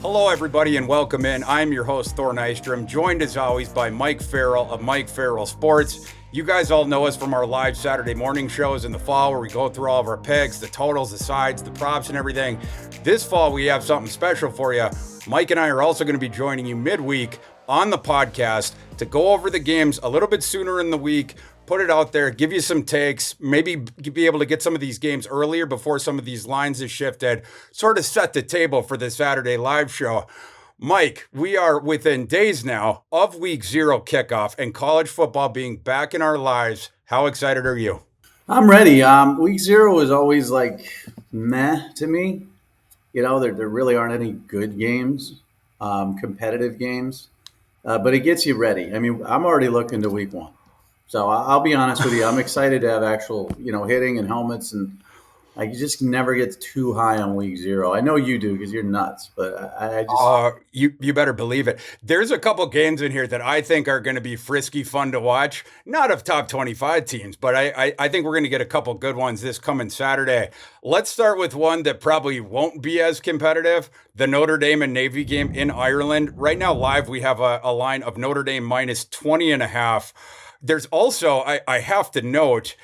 Hello, everybody, and welcome in. I'm your host, Thor Nystrom, joined as always by Mike Farrell of Mike Farrell Sports. You guys all know us from our live Saturday morning shows in the fall where we go through all of our picks, the totals, the sides, the props, and everything. This fall, we have something special for you. Mike and I are also going to be joining you midweek on the podcast to go over the games a little bit sooner in the week, put it out there, give you some takes, maybe be able to get some of these games earlier before some of these lines have shifted, sort of set the table for the Saturday live show. Mike, we are within days now of week 0 kickoff and college football being back in our lives. How excited are you? I'm ready. Week 0 is always like meh to me. You know, there really aren't any good games, competitive games, but it gets you ready. I mean, I'm already looking to week 1. So I'll be honest with you. I'm excited to have actual, hitting and helmets, and I just never get too high on week 0. I know you do because you're nuts, but I just you better believe it. There's a couple games in here that I think are going to be frisky fun to watch. Not of top 25 teams, but I think we're going to get a couple good ones this coming Saturday. Let's start with one that probably won't be as competitive. The Notre Dame and Navy game in Ireland. Right now, live, we have a line of Notre Dame minus 20.5. There's also, I have to note,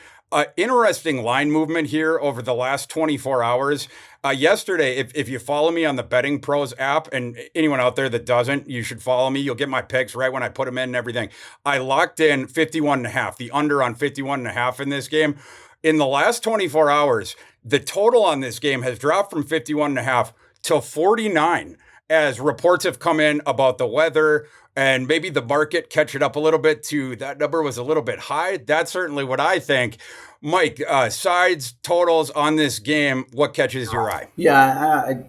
interesting line movement here over the last 24 hours. Yesterday, if you follow me on the Betting Pros app, and anyone out there that doesn't, you should follow me. You'll get my picks right when I put them in and everything. I locked in 51.5, the under on 51.5 in this game. In the last 24 hours, the total on this game has dropped from 51.5 to 49 as reports have come in about the weather and maybe the market catch it up a little bit to that number was a little bit high. That's certainly what I think. Mike, sides, totals on this game, what catches your eye? Yeah,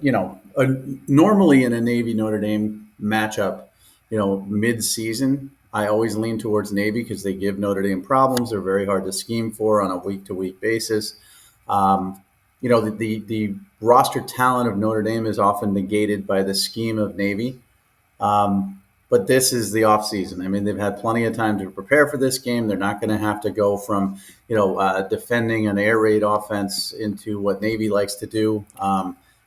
normally in a Navy Notre Dame matchup, mid-season, I always lean towards Navy because they give Notre Dame problems. They're very hard to scheme for on a week-to-week basis. The roster talent of Notre Dame is often negated by the scheme of Navy. But this is the off season. I mean, they've had plenty of time to prepare for this game. They're not going to have to go from, defending an air raid offense into what Navy likes to do.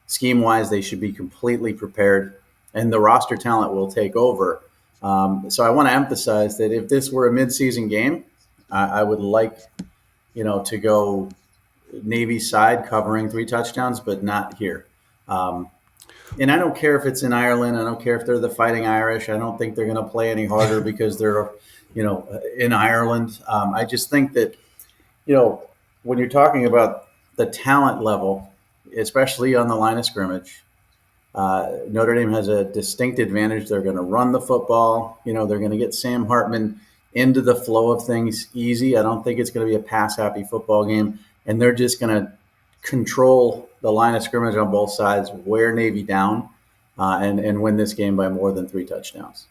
Scheme-wise, they should be completely prepared, and the roster talent will take over. So I want to emphasize that if this were a midseason game, I would like, to go Navy side covering 3 touchdowns, but not here. And I don't care if it's in Ireland. I don't care if they're the Fighting Irish. I don't think they're going to play any harder because they're, in Ireland. I just think that, when you're talking about the talent level, especially on the line of scrimmage, Notre Dame has a distinct advantage. They're going to run the football. They're going to get Sam Hartman into the flow of things easy. I don't think it's going to be a pass-happy football game. And they're just going to control the line of scrimmage on both sides, wear Navy down, and win this game by more than 3 touchdowns.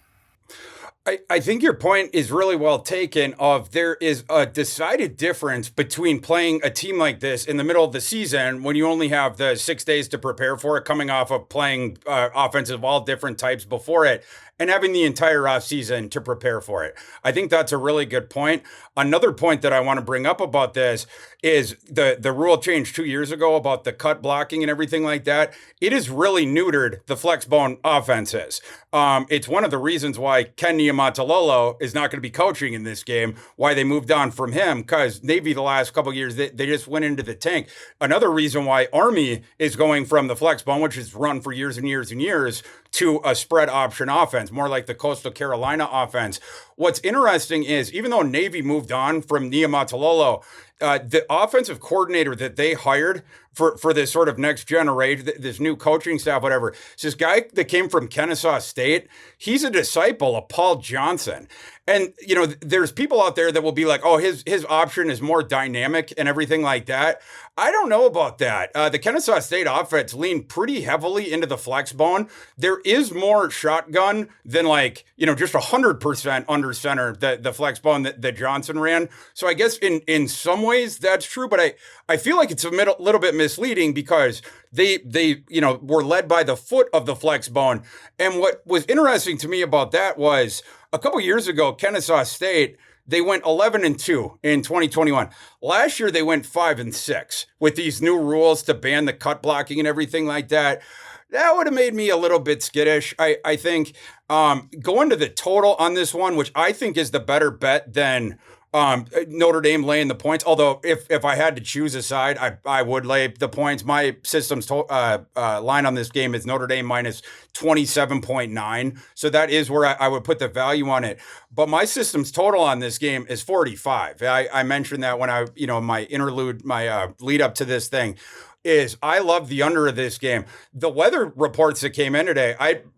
I think your point is really well taken of there is a decided difference between playing a team like this in the middle of the season when you only have the 6 days to prepare for it, coming off of playing offenses of all different types before it, and having the entire offseason to prepare for it. I think that's a really good point. Another point that I want to bring up about this is the rule change 2 years ago about the cut blocking and everything like that. It has really neutered the flex bone offenses. It's one of the reasons why Ken Niumatalolo is not going to be coaching in this game, why they moved on from him, because Navy the last couple of years, they just went into the tank. Another reason why Army is going from the flex bone, which is run for years and years and years, to a spread option offense, more like the Coastal Carolina offense. What's interesting is even though Navy moved on from Niumatalolo, the offensive coordinator that they hired for this sort of next generation, this new coaching staff, whatever, it's this guy that came from Kennesaw State. He's a disciple of Paul Johnson. And, there's people out there that will be like, oh, his option is more dynamic and everything like that. I don't know about that. The Kennesaw State offense leaned pretty heavily into the flex bone. There is more shotgun than just 100% under center, the flex bone that Johnson ran. So I guess in some ways that's true, but I feel like it's a little bit misleading because they were led by the foot of the flex bone. And what was interesting to me about that was a couple years ago, Kennesaw State, they went 11-2 in 2021. Last year, they went 5-6 with these new rules to ban the cut blocking and everything like that. That would have made me a little bit skittish. I think going to the total on this one, which I think is the better bet than Notre Dame laying the points. Although if I had to choose a side, I would lay the points. My system's line on this game is Notre Dame minus 27.9. So that is where I would put the value on it. But my system's total on this game is 45. I mentioned that when my interlude, my lead up to this thing is I love the under of this game. The weather reports that came in today,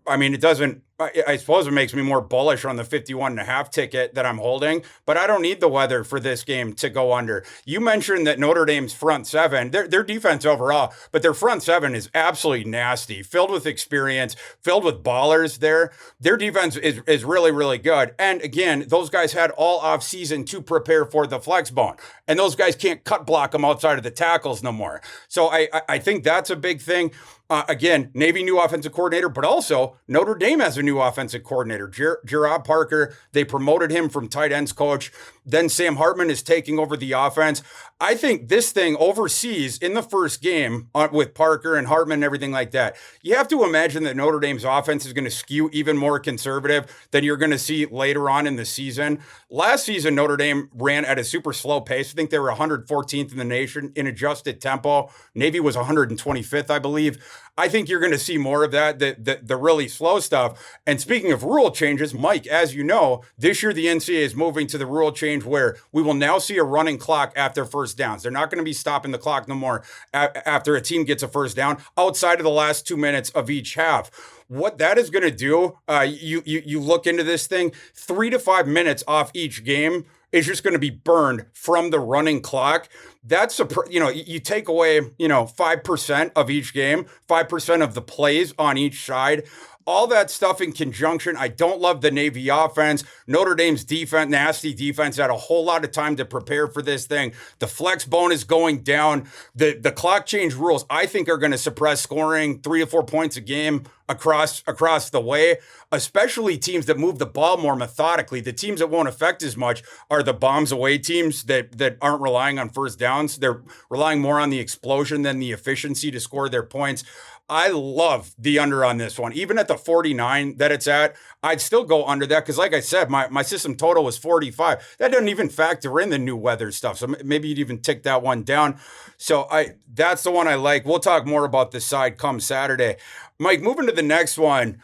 I mean, it doesn't, I suppose it makes me more bullish on the 51.5 ticket that I'm holding, but I don't need the weather for this game to go under. You mentioned that Notre Dame's front seven, their defense overall, but their front seven is absolutely nasty, filled with experience, filled with ballers there. Their defense is really, really good. And again, those guys had all off season to prepare for the flex bone. And those guys can't cut block them outside of the tackles no more. So I think that's a big thing. Again, Navy new offensive coordinator, but also Notre Dame has a new offensive coordinator, Gerard Parker. They promoted him from tight ends coach. Then Sam Hartman is taking over the offense. I think this thing overseas in the first game with Parker and Hartman and everything like that, you have to imagine that Notre Dame's offense is going to skew even more conservative than you're going to see later on in the season. Last season, Notre Dame ran at a super slow pace. I think they were 114th in the nation in adjusted tempo. Navy was 125th, I believe. I think you're going to see more of that, the really slow stuff. And speaking of rule changes, Mike, as you know, this year the NCAA is moving to the rule change where we will now see a running clock after first downs. They're not going to be stopping the clock no more after a team gets a first down outside of the last 2 minutes of each half. What that is going to do, you look into this thing, 3 to 5 minutes off each game is just going to be burned from the running clock. That's you take away, 5% of each game, 5% of the plays on each side. All that stuff in conjunction. I don't love the Navy offense. Notre Dame's defense, nasty defense, had a whole lot of time to prepare for this thing. The flex bone is going down. The clock change rules, I think, are going to suppress scoring 3 to 4 points a game across the way, especially teams that move the ball more methodically. The teams that won't affect as much are the bombs away teams that aren't relying on first downs. They're relying more on the explosion than the efficiency to score their points. I love the under on this one. Even at the 49 that it's at, I'd still go under that because, like I said, my system total was 45. That doesn't even factor in the new weather stuff. So maybe you'd even tick that one down. So that's the one I like. We'll talk more about this side come Saturday. Mike, moving to the next one.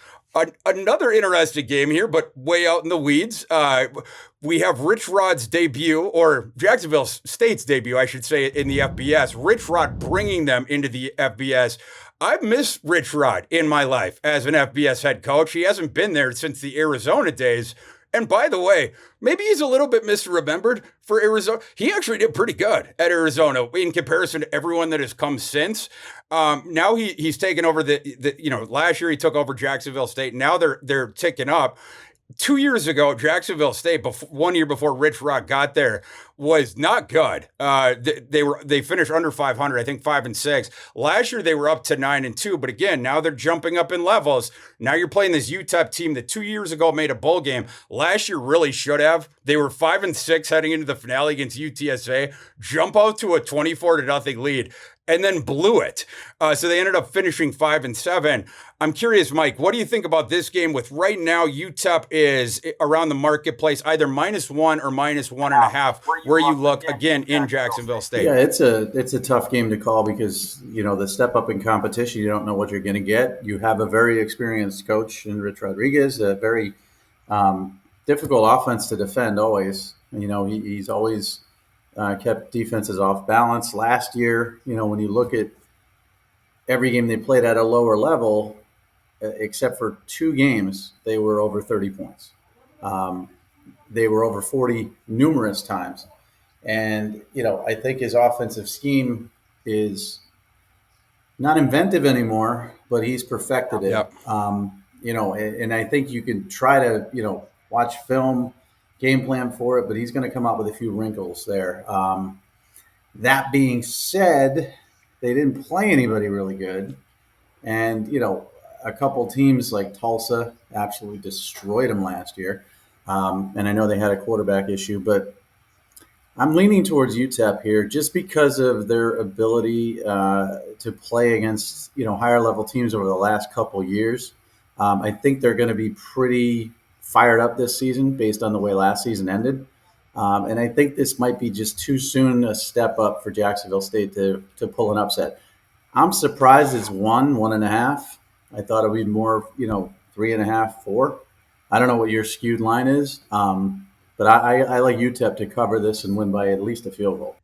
Another interesting game here, but way out in the weeds. We have Rich Rod's debut, or Jacksonville State's debut, I should say, in the FBS. Rich Rod bringing them into the FBS. I've missed Rich Rod in my life as an FBS head coach. He hasn't been there since the Arizona days. And by the way, maybe he's a little bit misremembered for Arizona. He actually did pretty good at Arizona in comparison to everyone that has come since. Now he's taken over last year he took over Jacksonville State. Now they're ticking up. 2 years ago, Jacksonville State, 1 year before Rich Rod got there, was not good. They finished under 500, I think 5-6. Last year they were up to 9-2, but again, now they're jumping up in levels. Now you're playing this UTEP team that 2 years ago made a bowl game. Last year really should have. They were 5-6 heading into the finale against UTSA. Jump out to a 24-0 lead. And then blew it. So they ended up finishing 5-7. I'm curious, Mike, what do you think about this game with right now UTEP is around the marketplace, either -1 or -1.5, where you look again in Jacksonville State? Yeah, it's a tough game to call because, the step up in competition, you don't know what you're going to get. You have a very experienced coach in Rich Rodriguez, a very difficult offense to defend always. He's always kept defenses off balance. Last year, when you look at every game they played at a lower level, except for 2 games, they were over 30 points. They were over 40 numerous times. And, I think his offensive scheme is not inventive anymore, but he's perfected it. Yep. And I think you can try to, watch film, game plan for it, but he's going to come out with a few wrinkles there. That being said, they didn't play anybody really good. And, a couple teams like Tulsa absolutely destroyed them last year. And I know they had a quarterback issue, but I'm leaning towards UTEP here just because of their ability to play against higher level teams over the last couple years. I think they're going to be pretty fired up this season based on the way last season ended, and I think this might be just too soon a step up for Jacksonville State to pull an upset. I'm surprised it's 1.5. I thought it would be more 3.5, 4. I don't know what your skewed line is. But I like UTEP to cover this and win by at least a field goal.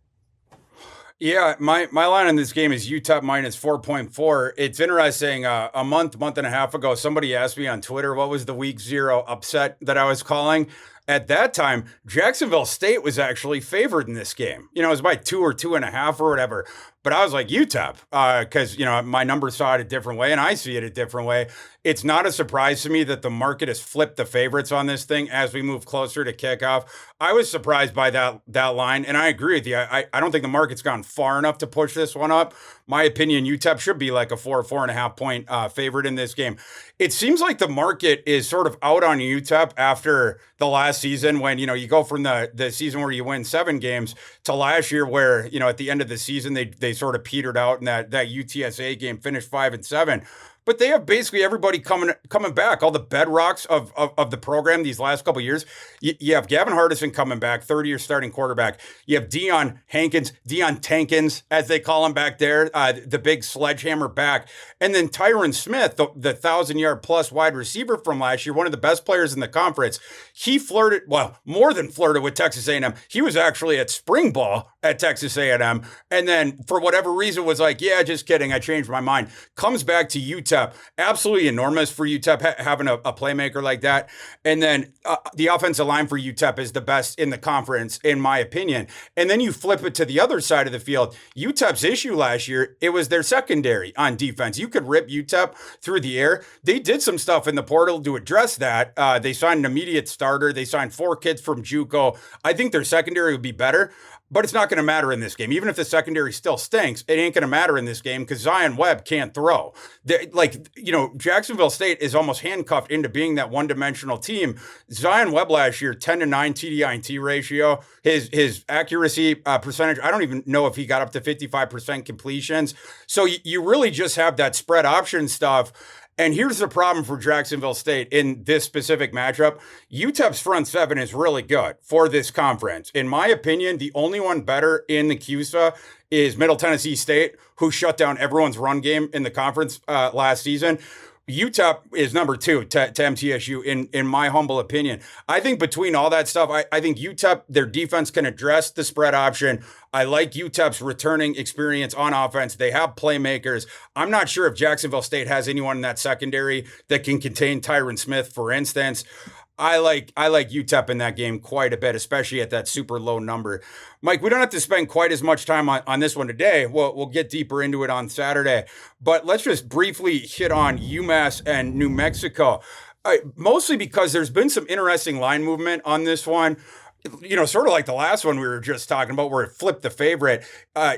Yeah, my line on this game is UTEP minus 4.4. It's interesting. A month and a half ago, somebody asked me on Twitter what was the week 0 upset that I was calling. At that time, Jacksonville State was actually favored in this game. It was by 2 or 2.5 or whatever. But I was like, UTEP, because, my numbers saw it a different way and I see it a different way. It's not a surprise to me that the market has flipped the favorites on this thing as we move closer to kickoff. I was surprised by that line, and I agree with you. I don't think the market's gone far enough to push this one up. My opinion, UTEP should be like a 4.5 point favorite in this game. It seems like the market is sort of out on UTEP after the last season when, you go from the season where you win 7 games to last year where, at the end of the season, they sort of petered out and that UTSA game finished 5-7. But they have basically everybody coming back, all the bedrocks of the program these last couple of years. You have Gavin Hardison coming back, 30-year starting quarterback. You have Deion Tankins, as they call him back there, the big sledgehammer back. And then Tyron Smith, the 1,000-yard plus wide receiver from last year, one of the best players in the conference. He more than flirted with Texas A&M. He was actually at spring ball at Texas A&M. And then for whatever reason was like, yeah, just kidding. I changed my mind. Comes back to UTEP. Absolutely enormous for UTEP having a playmaker like that. And then the offensive line for UTEP is the best in the conference, in my opinion. And then you flip it to the other side of the field. UTEP's issue last year, it was their secondary on defense. You could rip UTEP through the air. They did some stuff in the portal to address that. They signed an immediate starter. They signed 4 kids from JUCO. I think their secondary would be better. But it's not going to matter in this game. Even if the secondary still stinks, it ain't going to matter in this game because Zion Webb can't throw. Jacksonville State is almost handcuffed into being that one-dimensional team. Zion Webb last year, 10-9 TDI&T ratio. His accuracy percentage, I don't even know if he got up to 55% completions. So you really just have that spread option stuff. And here's the problem for Jacksonville State in this specific matchup. UTEP's front 7 is really good for this conference. In my opinion, the only one better in the CUSA is Middle Tennessee State, who shut down everyone's run game in the conference last season. UTEP is number 2 to MTSU in my humble opinion. I think between all that stuff, I think UTEP, their defense can address the spread option. I like UTEP's returning experience on offense. They have playmakers. I'm not sure if Jacksonville State has anyone in that secondary that can contain Tyron Smith, for instance. I like UTEP in that game quite a bit, especially at that super low number. Mike, we don't have to spend quite as much time on this one today. We'll get deeper into it on Saturday. But let's just briefly hit on UMass and New Mexico, mostly because there's been some interesting line movement on this one. Sort of like the last one we were just talking about where it flipped the favorite.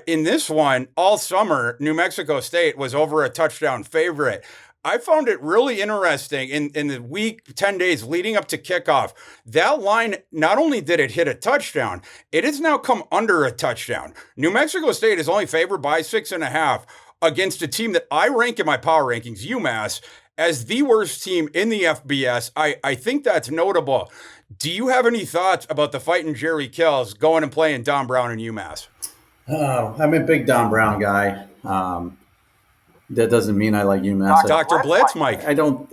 In this one, all summer, New Mexico State was over a touchdown favorite. I found it really interesting in the week, 10 days leading up to kickoff. That line, not only did it hit a touchdown, it has now come under a touchdown. New Mexico State is only favored by 6.5 against a team that I rank in my power rankings, UMass, as the worst team in the FBS. I think that's notable. Do you have any thoughts about the fighting Jerry Kills going and playing Don Brown in UMass? I'm a big Don Brown guy. That doesn't mean I like UMass. Dr. Blitz, Mike. I don't.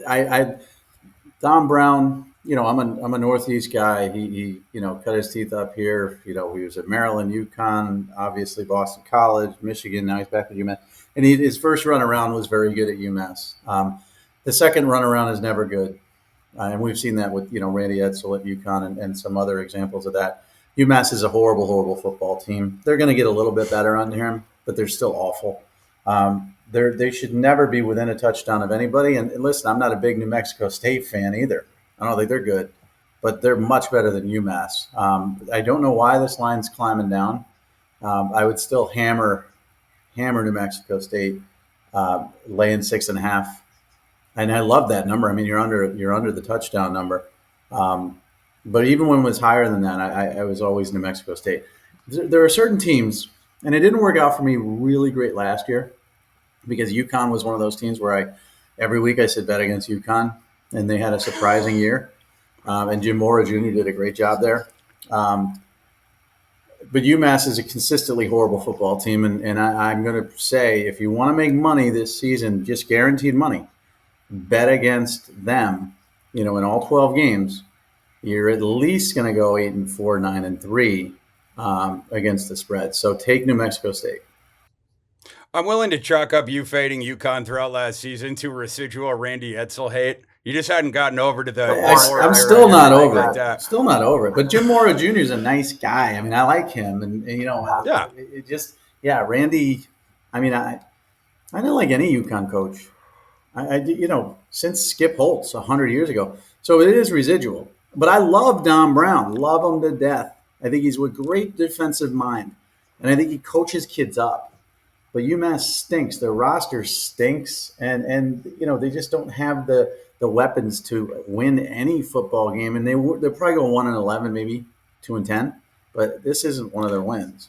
Don Brown. I'm a Northeast guy. He cut his teeth up here. He was at Maryland, UConn, obviously Boston College, Michigan. Now he's back at UMass. And his first run around was very good at UMass. The second run around is never good. And we've seen that with, Randy Edsall at UConn and some other examples of that. UMass is a horrible, horrible football team. They're going to get a little bit better under him, but they're still awful. They should never be within a touchdown of anybody. And listen, I'm not a big New Mexico State fan either. I don't think they're good, but they're much better than UMass. I don't know why this line's climbing down. I would still hammer New Mexico State, laying 6.5. And I love that number. I mean, you're under the touchdown number. But even when it was higher than that, I was always New Mexico State. there are certain teams, and it didn't work out for me really great last year because UConn was one of those teams where every week I said bet against UConn, and they had a surprising year. And Jim Mora Jr. did a great job there. But UMass is a consistently horrible football team, and I'm going to say if you want to make money this season, just guaranteed money, bet against them. In all 12 games, you're at least going to go 8-4, 9-3 against the spread. So take New Mexico State. I'm willing to chalk up you fading UConn throughout last season to residual Randy Edsel hate. You just hadn't gotten over to the. I'm still not over it. Still not over it. But Jim Mora Jr. is a nice guy. I mean, I like him, and Randy. I mean, I don't like any UConn coach. Since Skip Holtz 100 years ago. So it is residual. But I love Don Brown. Love him to death. I think he's a great defensive mind, and I think he coaches kids up. But UMass stinks. Their roster stinks, and they just don't have the weapons to win any football game. And they're probably going 1-11, maybe 2-10. But this isn't one of their wins.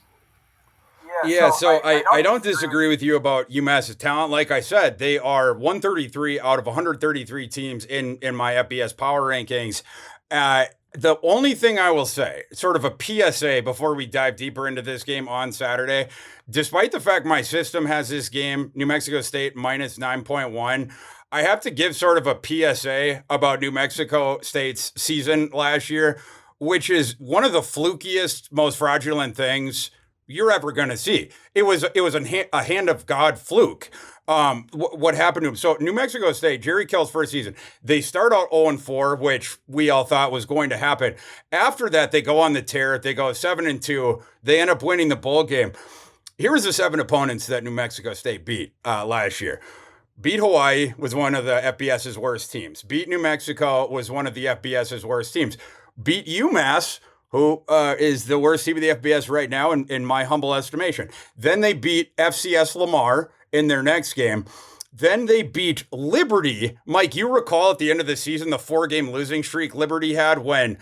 Yeah, so I don't disagree with you about UMass's talent. Like I said, they are 133 out of 133 teams in my FBS power rankings. The only thing I will say, sort of a PSA before we dive deeper into this game on Saturday, despite the fact my system has this game, New Mexico State minus 9.1, I have to give sort of a PSA about New Mexico State's season last year, which is one of the flukiest, most fraudulent things you're ever going to see. It was a hand of God fluke. What happened to him? So New Mexico State, Jerry Kill's first season, they start out 0-4, which we all thought was going to happen. After that, they go on the tear. They go 7-2. They end up winning the bowl game. Here was the 7 opponents that New Mexico State beat last year. Beat Hawaii, was one of the FBS's worst teams. Beat New Mexico, was one of the FBS's worst teams. Beat UMass, who is the worst team of the FBS right now, in my humble estimation. Then they beat FCS Lamar in their next game. Then they beat Liberty. Mike, you recall at the end of the season, the 4-game losing streak Liberty had when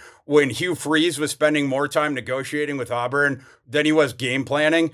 Hugh Freeze was spending more time negotiating with Auburn than he was game planning?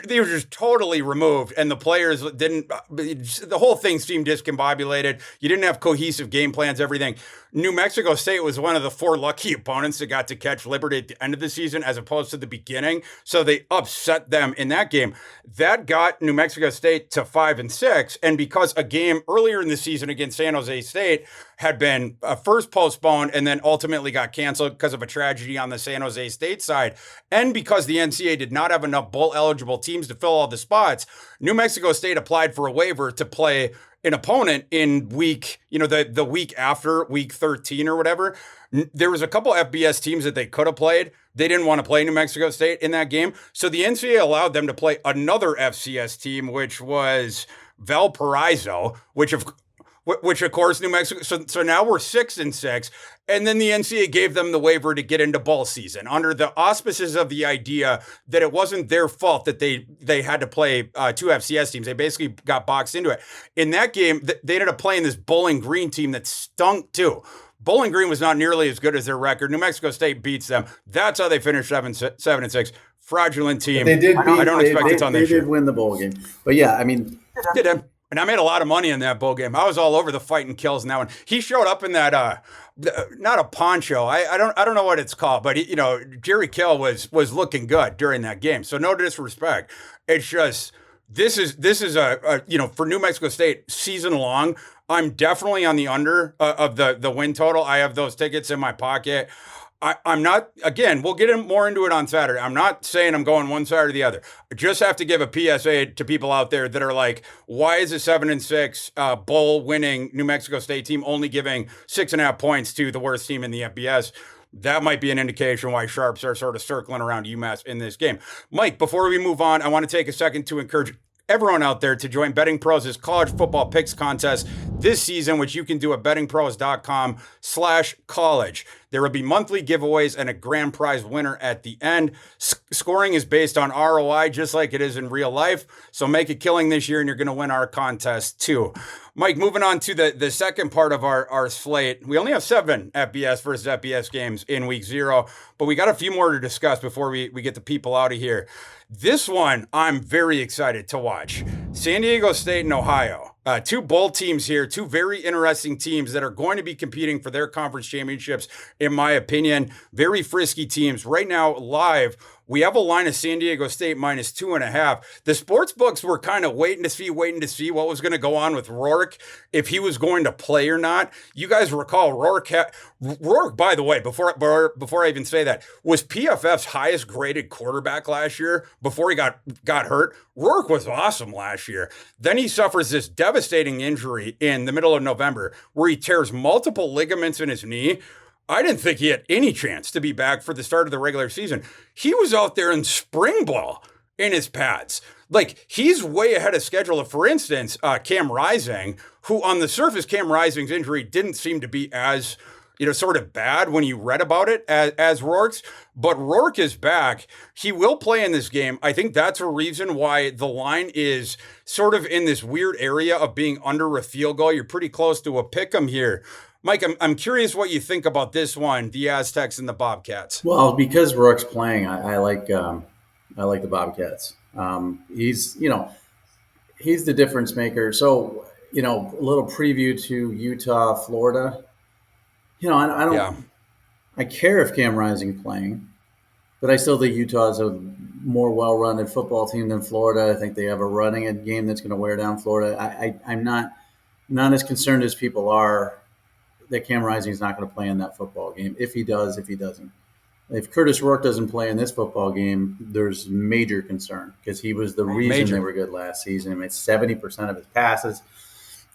They were just totally removed, and the players the whole thing seemed discombobulated. You didn't have cohesive game plans, everything. New Mexico State was one of the 4 lucky opponents that got to catch Liberty at the end of the season as opposed to the beginning, so they upset them in that game. That got New Mexico State to 5-6, and because a game earlier in the season against San Jose State had been first postponed and then ultimately got canceled because of a tragedy on the San Jose State side, and because the NCAA did not have enough bowl-eligible teams to fill all the spots, New Mexico State applied for a waiver to play an opponent in week, the week after week 13 or whatever. There was a couple FBS teams that they could have played. They didn't want to play New Mexico State in that game. So the NCAA allowed them to play another FCS team, which was Valparaiso, which of course New Mexico. So now we're 6-6. And then the NCAA gave them the waiver to get into bowl season under the auspices of the idea that it wasn't their fault that they had to play 2 FCS teams. They basically got boxed into it. In that game, they ended up playing this Bowling Green team that stunk too. Bowling Green was not nearly as good as their record. New Mexico State beats them. That's how they finished 7-6. Fraudulent team. But they did. I don't expect a ton this year. They did win the bowl game. But yeah, I mean, did him. And I made a lot of money in that bowl game. I was all over the fight and kills in that one. He showed up in that, not a poncho. I don't know what it's called, but Jerry Kill was looking good during that game. So no disrespect. It's just this is a for New Mexico State season long. I'm definitely on the under of the win total. I have those tickets in my pocket. I'm not, again, we'll get more into it on Saturday. I'm not saying I'm going one side or the other. I just have to give a PSA to people out there that are like, why is a 7-6 bowl winning New Mexico State team only giving 6.5 points to the worst team in the FBS? That might be an indication why sharps are sort of circling around UMass in this game. Mike, before we move on, I want to take a second to encourage everyone out there to join Betting Pros' college football picks contest this season, which you can do at bettingpros.com/college. There will be monthly giveaways and a grand prize winner at the end. Scoring is based on ROI, just like it is in real life. So make a killing this year and you're going to win our contest too. Mike, moving on to the second part of our slate. We only have 7 FBS versus FBS games in week 0, but we got a few more to discuss before we get the people out of here. This one I'm very excited to watch. San Diego State and Ohio. 2 bowl teams here, 2 very interesting teams that are going to be competing for their conference championships, in my opinion. Very frisky teams. Right now, live, we have a line of San Diego State minus 2.5. The sports books were kind of waiting to see what was going to go on with Rourke, if he was going to play or not. You guys recall Rourke, by the way, before I even say that, was PFF's highest graded quarterback last year before he got hurt. Rourke was awesome last year. Then he suffers this devastating injury in the middle of November where he tears multiple ligaments in his knee. I didn't think he had any chance to be back for the start of the regular season. He was out there in spring ball in his pads. Like, he's way ahead of schedule. For instance, Cam Rising, who on the surface, Cam Rising's injury didn't seem to be as, sort of bad when you read about it as Rourke's, but Rourke is back. He will play in this game. I think that's a reason why the line is sort of in this weird area of being under a field goal. You're pretty close to a pick 'em here. Mike, I'm curious what you think about this one, the Aztecs and the Bobcats. Well, because Rourke's playing, I like the Bobcats. He's the difference maker. So, a little preview to Utah, Florida. I don't. Yeah. I care if Cam Rising playing, but I still think Utah is a more well-run football team than Florida. I think they have a running game that's going to wear down Florida. I'm not as concerned as people are that Cam Rising is not going to play in that football game. If he does, if he doesn't. If Curtis Rourke doesn't play in this football game, there's major concern because he was the reason they were good last season. He made 70% of his passes,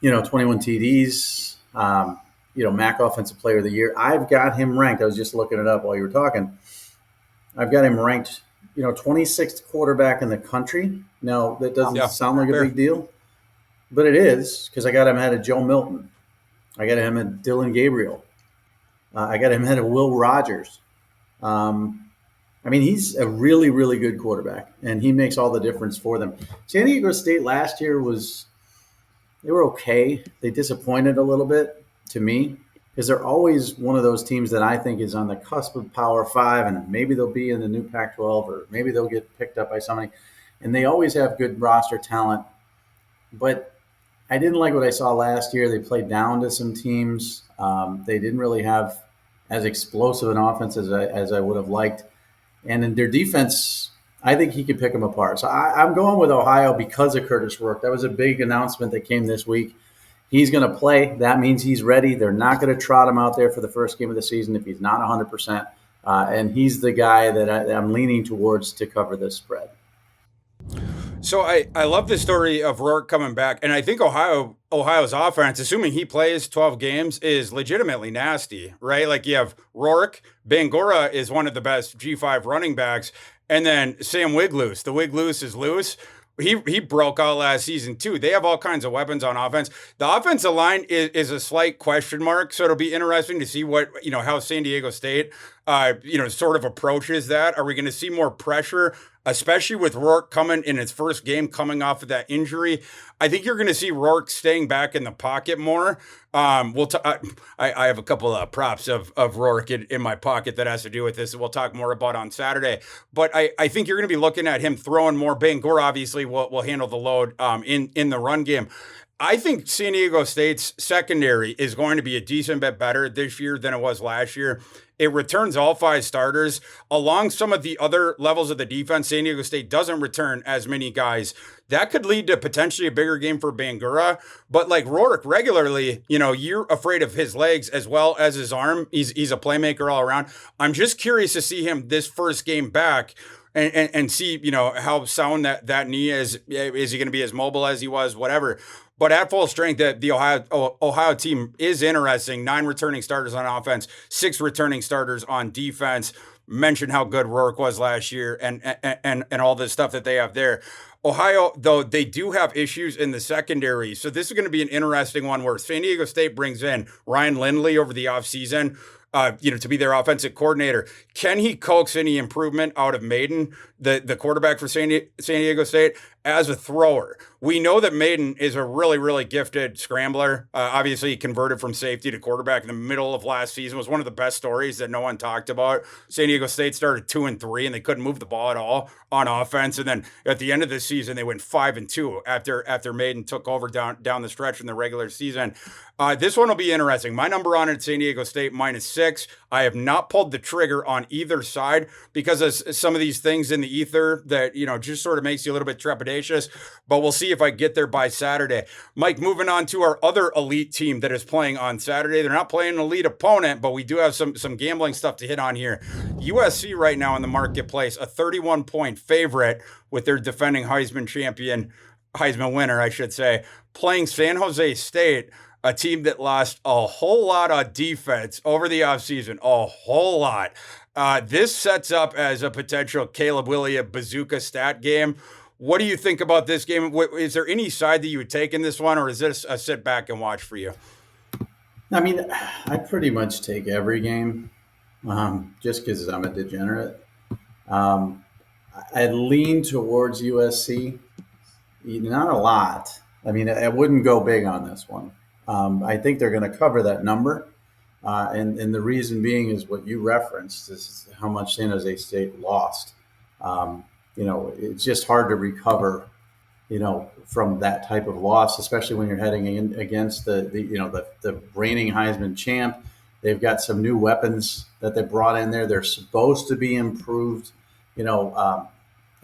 21 TDs, MAC Offensive Player of the Year. I've got him ranked. I was just looking it up while you were talking. I've got him ranked, 26th quarterback in the country. Now, that doesn't sound like a big deal, but it is because I got him ahead of Joe Milton. I got him at Dylan Gabriel. I got him ahead of Will Rogers. He's a really, really good quarterback, and he makes all the difference for them. San Diego State last year they were okay. They disappointed a little bit to me because they're always one of those teams that I think is on the cusp of Power 5, and maybe they'll be in the new Pac-12 or maybe they'll get picked up by somebody. And they always have good roster talent, but I didn't like what I saw last year. They played down to some teams. They didn't really have as explosive an offense as I would have liked. And in their defense, I think he could pick them apart. So I'm going with Ohio because of Curtis Rourke. That was a big announcement that came this week. He's going to play. That means he's ready. They're not going to trot him out there for the first game of the season if he's not 100%. And he's the guy that I'm leaning towards to cover this spread. So I love the story of Rourke coming back, and I think Ohio's offense, assuming he plays 12 games, is legitimately nasty, right? Like, you have Rourke, Bangura is one of the best G5 running backs, and then Sam Wigloose. The Wigloose is loose. He broke out last season too. They have all kinds of weapons on offense. The offensive line is a slight question mark, so it'll be interesting to see what, how San Diego State, sort of approaches that. Are we going to see more pressure, especially with Rourke coming in his first game, coming off of that injury? I think you're going to see Rourke staying back in the pocket more. I have a couple of props of Rourke in my pocket that has to do with this that we'll talk more about on Saturday. But I think you're going to be looking at him throwing more. Bangor obviously will handle the load in the run game. I think San Diego State's secondary is going to be a decent bit better this year than it was last year. It returns all 5 starters. Along some of the other levels of the defense, San Diego State doesn't return as many guys. That could lead to potentially a bigger game for Bangura. But like Rourke, regularly, you're afraid of his legs as well as his arm. He's a playmaker all around. I'm just curious to see him this first game back and see, how sound that knee is. Is he going to be as mobile as he was, whatever. But at full strength, the Ohio team is interesting. 9 returning starters on offense, 6 returning starters on defense. Mentioned how good Rourke was last year and all the stuff that they have there. Ohio, though, they do have issues in the secondary. So this is going to be an interesting one where San Diego State brings in Ryan Lindley over the offseason, to be their offensive coordinator. Can he coax any improvement out of Maiden, the quarterback for San Diego State? as a thrower. We know that Maiden is a really, really gifted scrambler. Obviously, he converted from safety to quarterback in the middle of last season. It was one of the best stories that no one talked about. San Diego State started 2-3, and they couldn't move the ball at all on offense. And then at the end of the season, they went 5-2 after Maiden took over down the stretch in the regular season. This one will be interesting. My number on it, San Diego State -6. I have not pulled the trigger on either side because of some of these things in the ether that, just sort of makes you a little bit trepidatious, but we'll see if I get there by Saturday. Mike, moving on to our other elite team that is playing on Saturday. They're not playing an elite opponent, but we do have some gambling stuff to hit on here. USC right now in the marketplace, a 31-point favorite with their defending Heisman winner, I should say, playing San Jose State, a team that lost a whole lot on defense over the offseason, a whole lot. This sets up as a potential Caleb Williams bazooka stat game. What do you think about this game? Is there any side that you would take in this one, or is this a sit back and watch for you? I mean, I pretty much take every game just because I'm a degenerate. I lean towards USC, not a lot. I mean, I wouldn't go big on this one. I think they're going to cover that number. And the reason being is what you referenced, is how much San Jose State lost. It's just hard to recover, from that type of loss, especially when you're heading in against the reigning Heisman champ. They've got some new weapons that they brought in there. They're supposed to be improved.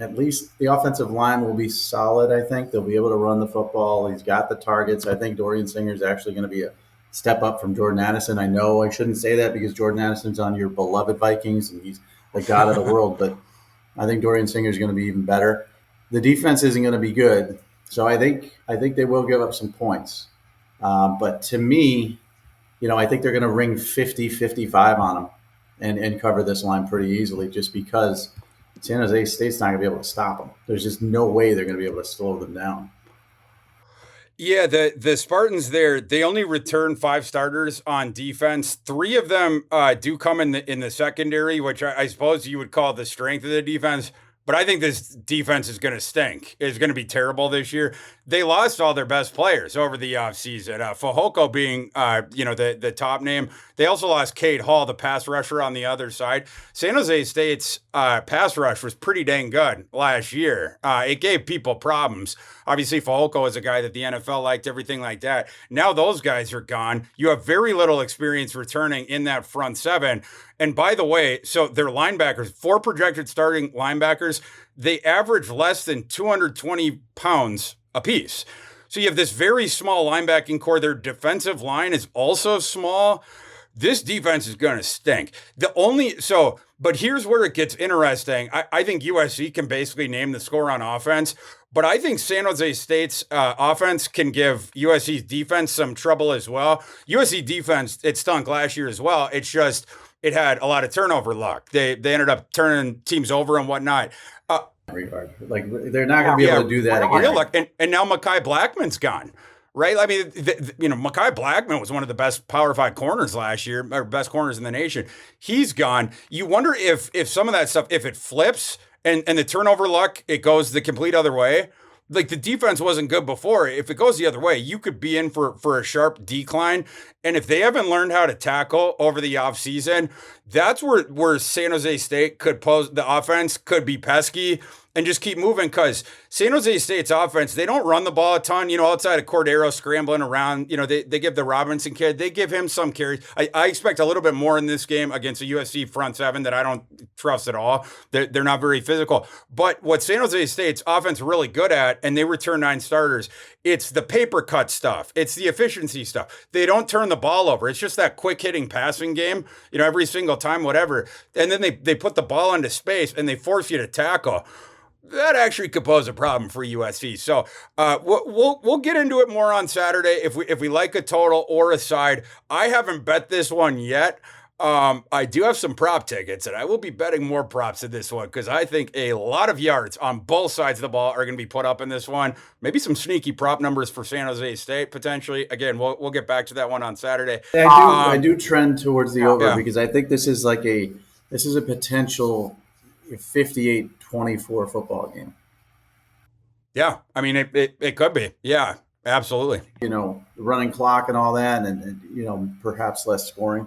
At least the offensive line will be solid, I think. They'll be able to run the football. He's got the targets. I think Dorian Singer is actually going to be a step up from Jordan Addison. I know I shouldn't say that because Jordan Addison's on your beloved Vikings and he's the god of the world, but I think Dorian Singer is going to be even better. The defense isn't going to be good, so I think they will give up some points. But to me, I think they're going to ring 50, 55 on them and cover this line pretty easily just because San Jose State's not going to be able to stop them. There's just no way they're going to be able to slow them down. Yeah, the Spartans there, they only return 5 starters on defense. 3 of them do come in the secondary, which I suppose you would call the strength of the defense. But I think this defense is going to stink. It's going to be terrible this year. They lost all their best players over the offseason. Fehoko being, the top name. They also lost Cade Hall, the pass rusher on the other side. San Jose State's pass rush was pretty dang good last year. It gave people problems. Obviously, Fehoko is a guy that the NFL liked, everything like that. Now those guys are gone. You have very little experience returning in that front 7. And by the way, so their linebackers, 4 projected starting linebackers, they average less than 220 pounds apiece. So you have this very small linebacking core. Their defensive line is also small. This defense is going to stink. But here's where it gets interesting. I think USC can basically name the score on offense, but I think San Jose State's offense can give USC's defense some trouble as well. USC defense, it stunk last year as well. It's just, it had a lot of turnover luck. They ended up turning teams over and whatnot. Regard. Like they're not going to be able to do that again. Real luck. And now Mekhi Blackman's gone, right? I mean, Mekhi Blackman was one of the best Power 5 corners last year, or best corners in the nation. He's gone. You wonder if some of that stuff, if it flips and the turnover luck, it goes the complete other way. Like the defense wasn't good before. If it goes the other way, you could be in for a sharp decline. And if they haven't learned how to tackle over the offseason, that's where San Jose State could pose, the offense could be pesky and just keep moving, because San Jose State's offense, they don't run the ball a ton, outside of Cordero scrambling around. They give the Robinson kid, they give him some carries. I expect a little bit more in this game against a USC front 7 that I don't trust at all. They're not very physical. But what San Jose State's offense really good at, and they return 9 starters, it's the paper cut stuff. It's the efficiency stuff. They don't turn the ball over. It's just that quick hitting passing game, every single time, whatever. And then they put the ball into space and they force you to tackle. That actually could pose a problem for USC. So we'll get into it more on Saturday if we like a total or a side. I haven't bet this one yet. I do have some prop tickets, and I will be betting more props in this one because I think a lot of yards on both sides of the ball are going to be put up in this one. Maybe some sneaky prop numbers for San Jose State potentially. Again, we'll get back to that one on Saturday. I do trend towards the over because I think this is a potential 58-24 football game. Yeah, I mean, it could be. Yeah, absolutely. Running clock and all that, and perhaps less scoring.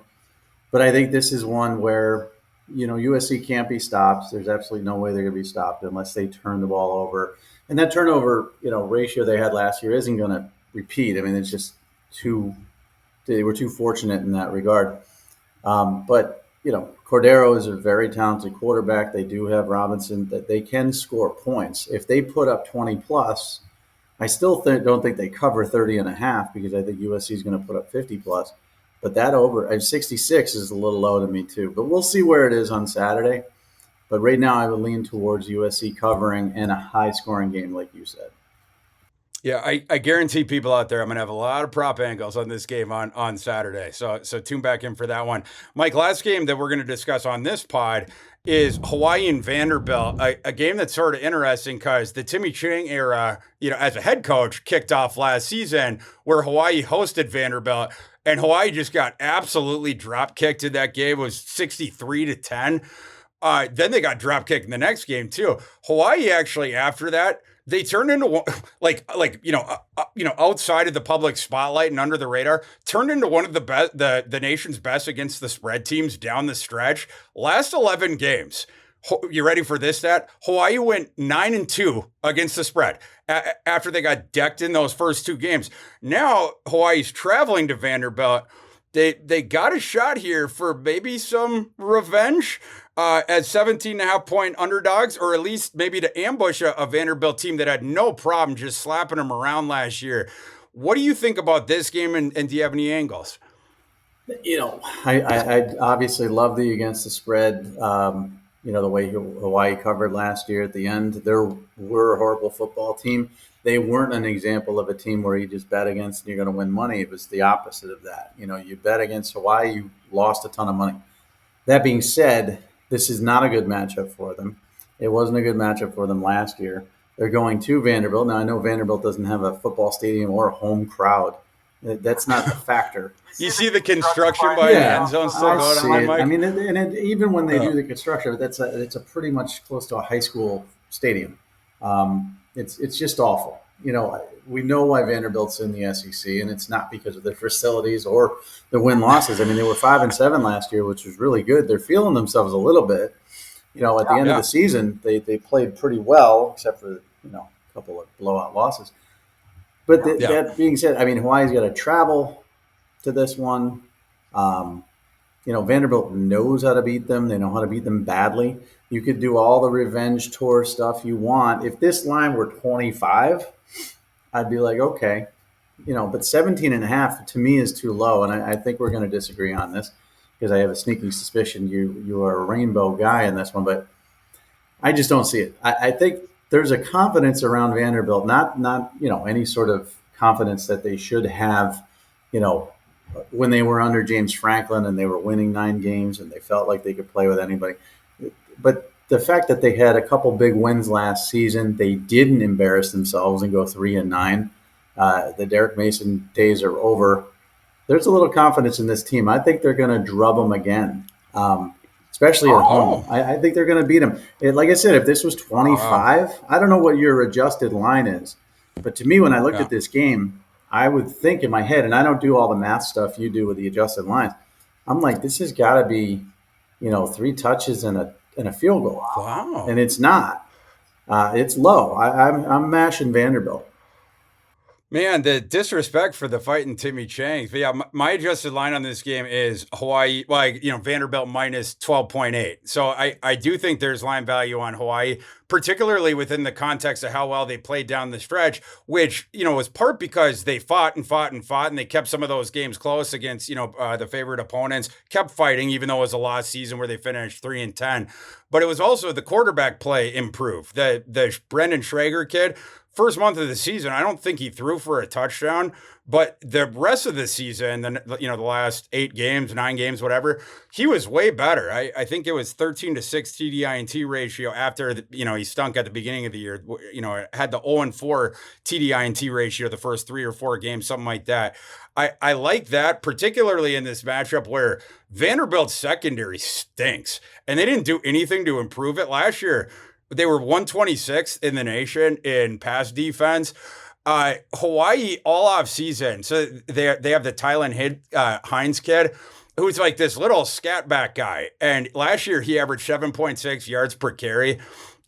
But I think this is one where, USC can't be stopped. There's absolutely no way they're going to be stopped unless they turn the ball over. And that turnover, ratio they had last year isn't going to repeat. I mean, it's just they were too fortunate in that regard. But Cordero is a very talented quarterback. They do have Robinson that they can score points. If they put up 20 plus, I still don't think they cover 30 and a half because I think USC is going to put up 50 plus. But that over 66 is a little low to me too. But we'll see where it is on Saturday. But right now, I would lean towards USC covering and a high scoring game, like you said. Yeah, I guarantee people out there I'm going to have a lot of prop angles on this game on Saturday. So tune back in for that one. Mike, last game that we're going to discuss on this pod is Hawaii and Vanderbilt, a game that's sort of interesting because the Timmy Chang era, as a head coach, kicked off last season where Hawaii hosted Vanderbilt, and Hawaii just got absolutely drop kicked in that game. It was 63-10. Then they got drop kicked in the next game too. Hawaii actually after that, they turned into outside of the public spotlight and under the radar, turned into one of the best, the nation's best against the spread teams down the stretch. Last 11 games, you ready for this stat? Hawaii went 9-2 against the spread after they got decked in those first two games. Now Hawaii's traveling to Vanderbilt. They got a shot here for maybe some revenge as 17.5-point underdogs, or at least maybe to ambush a Vanderbilt team that had no problem just slapping them around last year. What do you think about this game, and do you have any angles? I obviously love the against the spread. The way Hawaii covered last year at the end. They were a horrible football team. They weren't an example of a team where you just bet against and you're going to win money. It was the opposite of that. You bet against Hawaii, you lost a ton of money. That being said, this is not a good matchup for them. It wasn't a good matchup for them last year. They're going to Vanderbilt. Now, I know Vanderbilt doesn't have a football stadium or a home crowd. That's not the factor. You see the construction by the end zone still going on, Mike? I mean, even when they do the construction, it's a pretty much close to a high school stadium. It's just awful. We know why Vanderbilt's in the SEC, and it's not because of their facilities or the win-losses. I mean, they were 5-7 last year, which was really good. They're feeling themselves a little bit. At the end of the season, they played pretty well, except for a couple of blowout losses. But that being said, I mean, Hawaii's got to travel to this one. Vanderbilt knows how to beat them. They know how to beat them badly. You could do all the revenge tour stuff you want. If this line were 25, I'd be like, okay. But 17.5 to me is too low. And I think we're going to disagree on this because I have a sneaking suspicion you are a rainbow guy in this one. But I just don't see it. I think there's a confidence around Vanderbilt, not any sort of confidence that they should have, when they were under James Franklin and they were winning 9 games and they felt like they could play with anybody. But the fact that they had a couple big wins last season, they didn't embarrass themselves and go 3-9. The Derek Mason days are over. There's a little confidence in this team. I think they're going to drub them again, especially at home. I think they're going to beat them. Like I said, if this was 25, I don't know what your adjusted line is. But to me, when I looked at this game, I would think in my head, and I don't do all the math stuff you do with the adjusted lines. I'm like, this has got to be, 3 touches and a field goal. Wow. And it's not. It's low. I'm mashing Vanderbilt. Man, the disrespect for the fighting Timmy Chang. But yeah, my adjusted line on this game is Hawaii, Vanderbilt minus 12.8. So I do think there's line value on Hawaii, particularly within the context of how well they played down the stretch, which, was part because they fought and they kept some of those games close against, the favorite opponents, kept fighting, even though it was a lost season where they finished 3-10. But it was also the quarterback play improved. The Brendan Schrager kid, first month of the season, I don't think he threw for a touchdown, but the rest of the season, the last 8 games, 9 games, whatever, he was way better. I think it was 13-6 TDINT ratio after, he stunk at the beginning of the year, had the 0-4 TDINT ratio the first 3 or 4 games, something like that. I like that, particularly in this matchup where Vanderbilt's secondary stinks and they didn't do anything to improve it last year. They were 126th in the nation in pass defense. Hawaii all off season. So they have the Hines kid who's like this little scat back guy. And last year he averaged 7.6 yards per carry.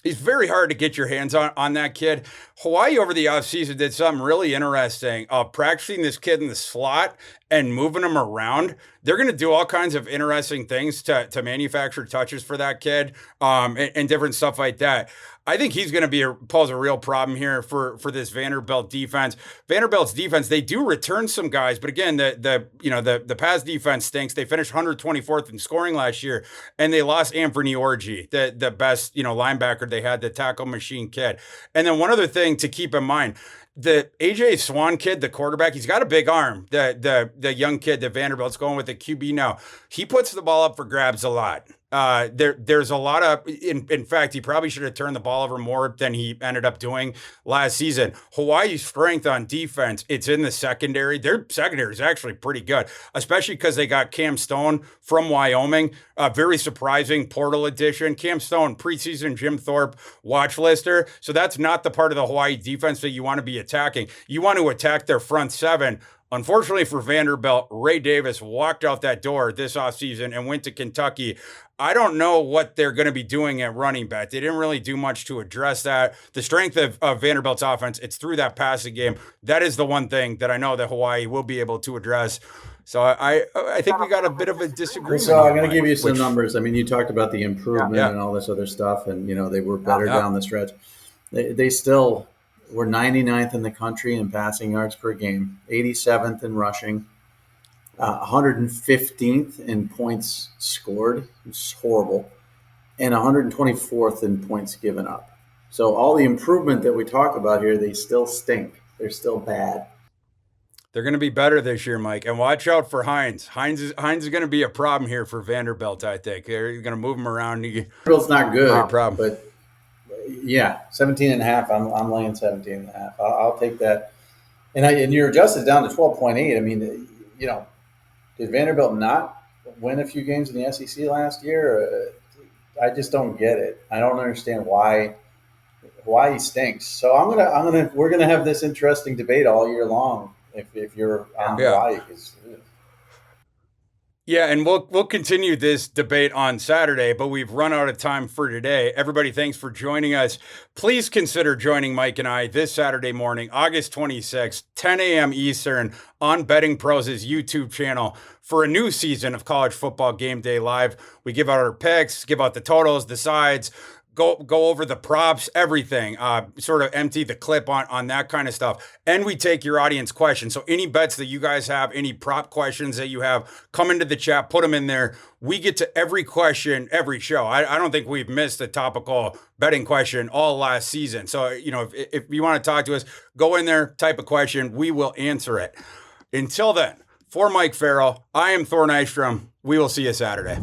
It's very hard to get your hands on that kid. Hawaii over the offseason did something really interesting, practicing this kid in the slot and moving him around. They're going to do all kinds of interesting things to manufacture touches for that kid, and different stuff like that. I think he's going to pose a real problem here for this Vanderbilt defense. Vanderbilt's defense, they do return some guys, but again, the pass defense stinks. They finished 124th in scoring last year, and they lost Anthony Orji, the best linebacker they had, the tackle machine kid. And then one other thing to keep in mind. The AJ Swan kid, the quarterback, he's got a big arm. The young kid that Vanderbilt's going with the QB now. He puts the ball up for grabs a lot. There's a lot of, in fact, he probably should have turned the ball over more than he ended up doing last season. Hawaii's strength on defense, it's in the secondary. Their secondary is actually pretty good, especially because they got Cam Stone from Wyoming. Very surprising portal addition. Cam Stone, preseason Jim Thorpe watch lister. So that's not the part of the Hawaii defense that you want to be attacking. You want to attack their front seven. Unfortunately for Vanderbilt, Ray Davis walked out that door this offseason and went to Kentucky. I don't know what they're going to be doing at running back. They didn't really do much to address that. The strength of Vanderbilt's offense, it's through that passing game. That is the one thing that I know that Hawaii will be able to address. So I think we got a bit of a disagreement. So I'm going to give you some numbers. I mean, you talked about the improvement and all this other stuff, and they were better down the stretch. They still were 99th in the country in passing yards per game, 87th in rushing, 115th in points scored, which is horrible, and 124th in points given up. So all the improvement that we talk about here, they still stink. They're still bad. They're going to be better this year, Mike. And watch out for Hines. Hines is going to be a problem here for Vanderbilt, I think. They're going to move him around. Vanderbilt's not good, problem. But yeah, 17.5. I'm laying 17.5. I'll take that. And you're adjusted down to 12.8. I mean, did Vanderbilt not win a few games in the SEC last year? I just don't get it. I don't understand why he stinks. So we're gonna have this interesting debate all year long if you're on Hawaii. Yeah, and we'll continue this debate on Saturday, but we've run out of time for today. Everybody, thanks for joining us. Please consider joining Mike and I this Saturday morning, August 26th, 10 a.m. Eastern, on Betting Pros' YouTube channel for a new season of College Football Game Day Live. We give out our picks, give out the totals, the sides, go over the props, everything, sort of empty the clip on that kind of stuff. And we take your audience questions. So any bets that you guys have, any prop questions that you have, come into the chat, put them in there. We get to every question, every show. I don't think we've missed a topical betting question all last season. So, if you want to talk to us, go in there, type a question. We will answer it. Until then, for Mike Farrell, I am Thor Nystrom. We will see you Saturday.